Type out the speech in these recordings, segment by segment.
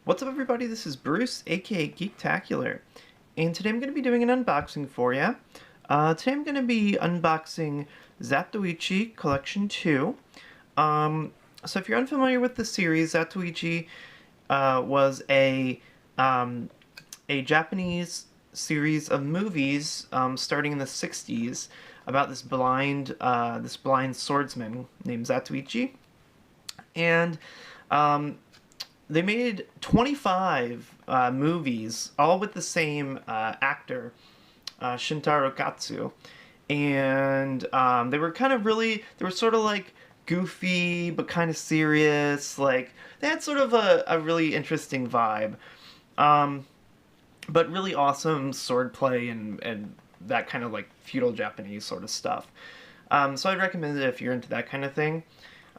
What's up, everybody? This is Bruce, aka Geektacular, and today I'm going to be doing an unboxing for you. Today I'm going to be unboxing Zatoichi Collection 2. So if you're unfamiliar with the series, Zatoichi was a Japanese series of movies starting in the 60s about this blind swordsman named Zatoichi. And they made 25 movies, all with the same actor, Shintaro Katsu. And they were they were sort of like goofy, but kind of serious. Like, they had sort of a really interesting vibe. But really awesome swordplay and that kind of like feudal Japanese sort of stuff. So I'd recommend it if you're into that kind of thing.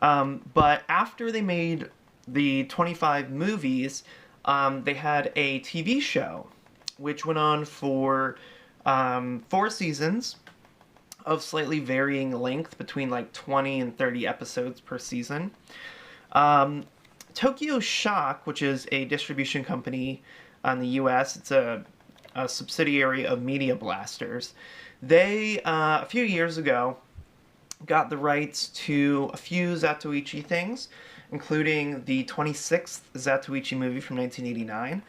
But after they made the 25 movies, they had a TV show, which went on for 4 seasons of slightly varying length, between like 20 and 30 episodes per season. Tokyo Shock, which is a distribution company in the US, it's a subsidiary of Media Blasters. They, a few years ago, got the rights to a few Zatoichi things, including the 26th Zatoichi movie from 1989,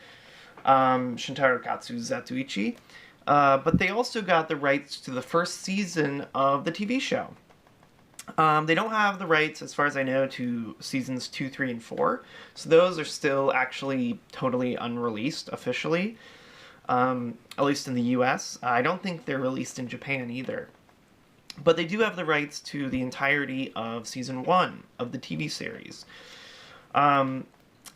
Shintaro Katsu's Zatoichi. But they also got the rights to the first season of the TV show. They don't have the rights, as far as I know, to seasons 2, 3, and 4, so those are still actually totally unreleased officially, at least in the US. I don't think they're released in Japan either. But they do have the rights to the entirety of Season 1 of the TV series. And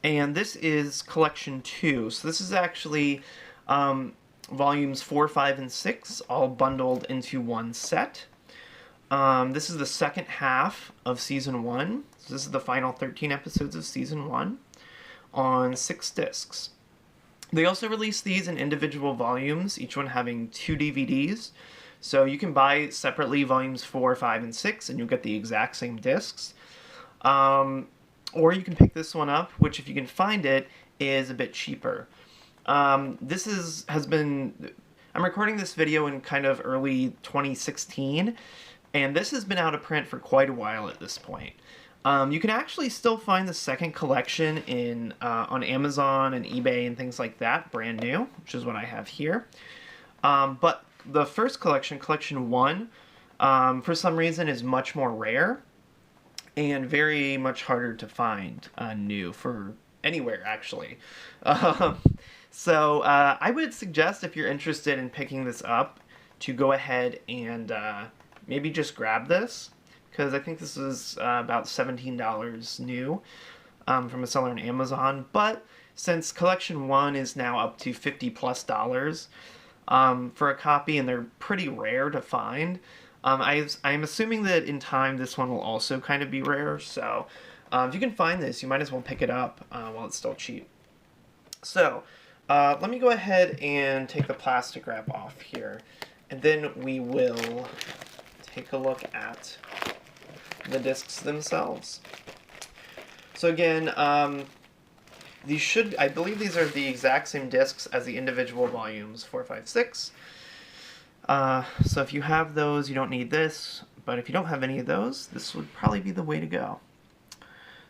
this is Collection 2, so this is actually Volumes 4, 5, and 6, all bundled into one set. This is the second half of Season 1, so this is the final 13 episodes of Season 1, on 6 discs. They also release these in individual volumes, each one having 2 DVDs. So you can buy separately volumes 4, 5, and 6, and you'll get the exact same discs. Or you can pick this one up, which, if you can find it, is a bit cheaper. I'm recording this video in kind of early 2016, and this has been out of print for quite a while at this point. You can actually still find the second collection on Amazon and eBay and things like that, brand new, which is what I have here. But the first collection, Collection 1, for some reason is much more rare and very much harder to find new for anywhere, actually. So I would suggest, if you're interested in picking this up, to go ahead and maybe just grab this, because I think this is about $17 new from a seller on Amazon. But since Collection 1 is now up to $50+ for a copy, and they're pretty rare to find, I'm assuming that in time this one will also kind of be rare. So if you can find this, you might as well pick it up while it's still cheap. So let me go ahead and take the plastic wrap off here, and then we will take a look at the discs themselves. So again, I believe these are the exact same discs as the individual volumes 4, 5, 6. So if you have those, you don't need this, but if you don't have any of those, this would probably be the way to go.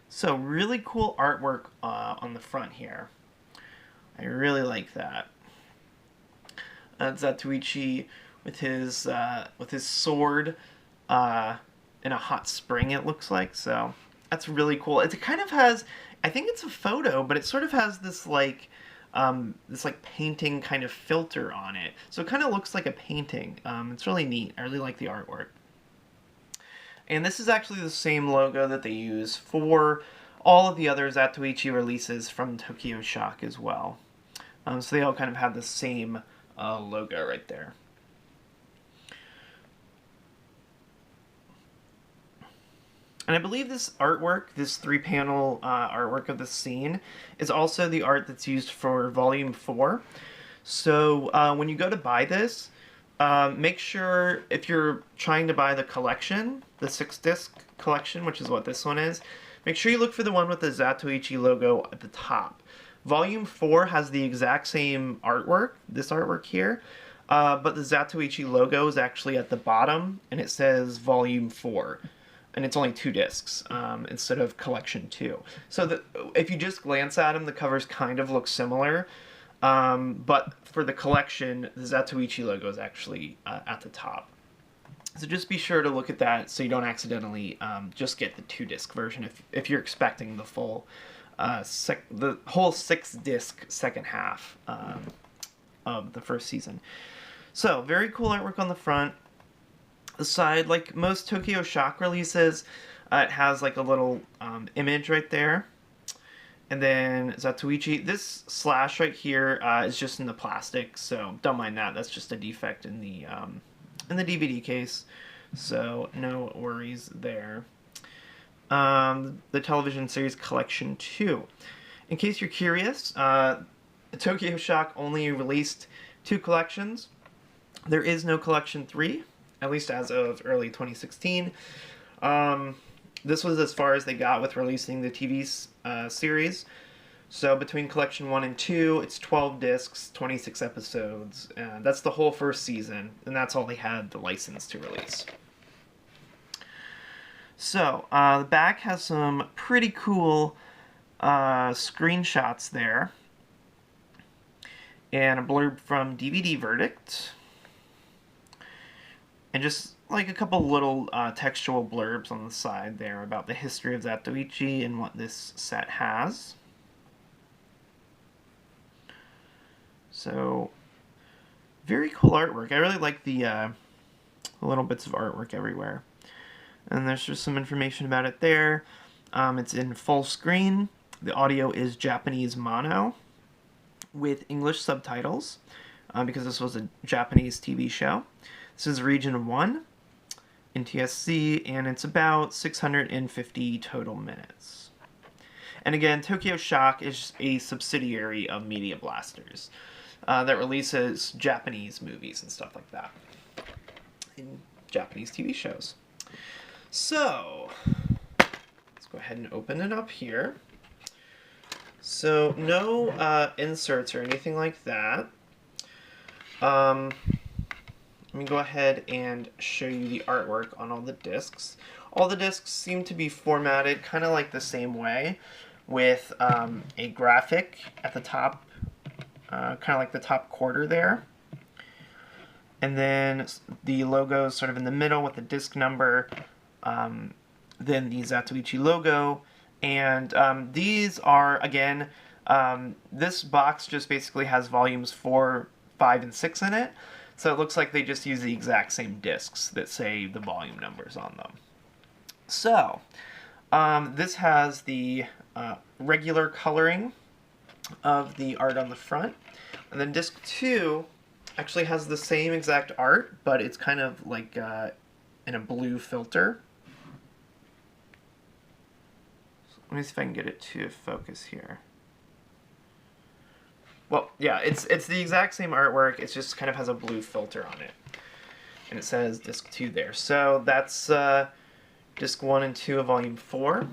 So really cool artwork on the front here. I really like that. Zatoichi with his sword in a hot spring, it looks like. So that's really cool. It kind of has, I think it's a photo, but it sort of has this like painting kind of filter on it. So it kind of looks like a painting. It's really neat. I really like the artwork. And this is actually the same logo that they use for all of the other Zatoichi releases from Tokyo Shock as well. So they all kind of have the same logo right there. And I believe this artwork, this 3-panel artwork of the scene, is also the art that's used for Volume 4. So when you go to buy this, make sure, if you're trying to buy the collection, the 6-disc collection, which is what this one is, make sure you look for the one with the Zatoichi logo at the top. Volume 4 has the exact same artwork, this artwork here, but the Zatoichi logo is actually at the bottom, and it says Volume 4. And it's only 2 discs instead of Collection 2. So if you just glance at them, the covers kind of look similar. But for the collection, the Zatoichi logo is actually at the top. So just be sure to look at that so you don't accidentally just get the 2-disc version if you're expecting the full, the whole 6-disc second half of the first season. So very cool artwork on the front. The side, like most Tokyo Shock releases, it has like a little image right there. And then Zatoichi, this slash right here is just in the plastic, so don't mind that. That's just a defect in the DVD case, so no worries there. The television series Collection 2. In case you're curious, Tokyo Shock only released 2 collections. There is no Collection 3. At least as of early 2016. This was as far as they got with releasing the TV series. So between Collection 1 and 2, it's 12 discs, 26 episodes. That's the whole first season, and that's all they had the license to release. So, the back has some pretty cool screenshots there. And a blurb from DVD Verdict. And just like a couple little textual blurbs on the side there about the history of Zatoichi and what this set has. So, very cool artwork. I really like the little bits of artwork everywhere. And there's just some information about it there. It's in full screen. The audio is Japanese mono with English subtitles because this was a Japanese TV show. This is Region 1 in TSC, and it's about 650 total minutes. And again, Tokyo Shock is a subsidiary of Media Blasters that releases Japanese movies and stuff like that in Japanese TV shows. So, let's go ahead and open it up here. So, no inserts or anything like that. Let me go ahead and show you the artwork on all the discs. All the discs seem to be formatted kind of like the same way, with a graphic at the top, kind of like the top quarter there. And then the logo is sort of in the middle with the disc number, then the Zatoichi logo. And these are, again, this box just basically has volumes 4, 5, and 6 in it. So it looks like they just use the exact same discs that say the volume numbers on them. So, this has the regular coloring of the art on the front. And then disc 2 actually has the same exact art, but it's kind of like in a blue filter. So let me see if I can get it to focus here. Well, yeah, it's the exact same artwork. It just kind of has a blue filter on it. And it says disc 2 there. So that's disc 1 and 2 of volume 4.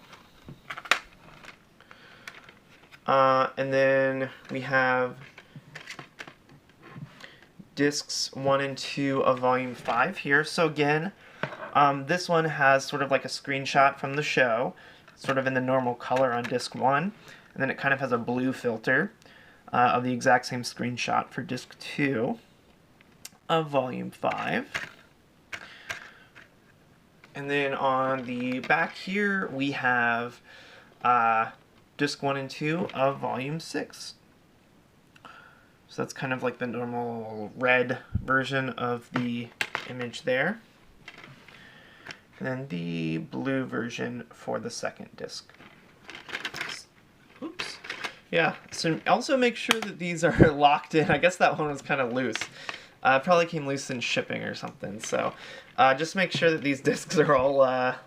And then we have discs 1 and 2 of volume 5 here. So again, this one has sort of like a screenshot from the show, sort of in the normal color on disc 1. And then it kind of has a blue filter. Of the exact same screenshot for disc 2 of volume 5. And then on the back here we have disc 1 and 2 of volume 6. So that's kind of like the normal red version of the image there. And then the blue version for the second disc. Oops. Yeah, so also make sure that these are locked in. I guess that one was kind of loose. Probably came loose in shipping or something. So just make sure that these discs are all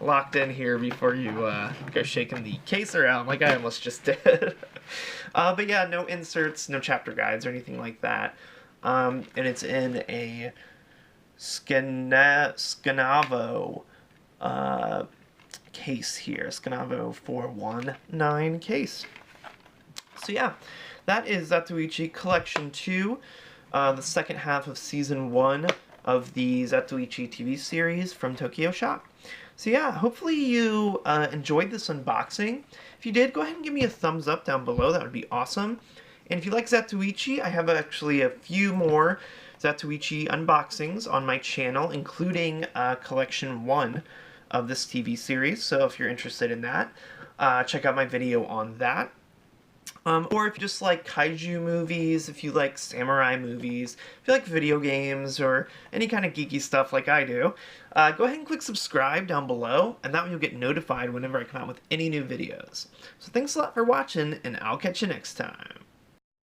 locked in here before you go shaking the case around like I almost just did. But yeah, no inserts, no chapter guides or anything like that. And it's in a Scanavo case here. Scanavo 419 case. So yeah, that is Zatoichi Collection 2, the second half of Season 1 of the Zatoichi TV series from Tokyo Shock. So yeah, hopefully you enjoyed this unboxing. If you did, go ahead and give me a thumbs up down below. That would be awesome. And if you like Zatoichi, I have actually a few more Zatoichi unboxings on my channel, including Collection 1 of this TV series. So if you're interested in that, check out my video on that. Or if you just like kaiju movies, if you like samurai movies, if you like video games, or any kind of geeky stuff like I do, go ahead and click subscribe down below, and that way you'll get notified whenever I come out with any new videos. So thanks a lot for watching, and I'll catch you next time.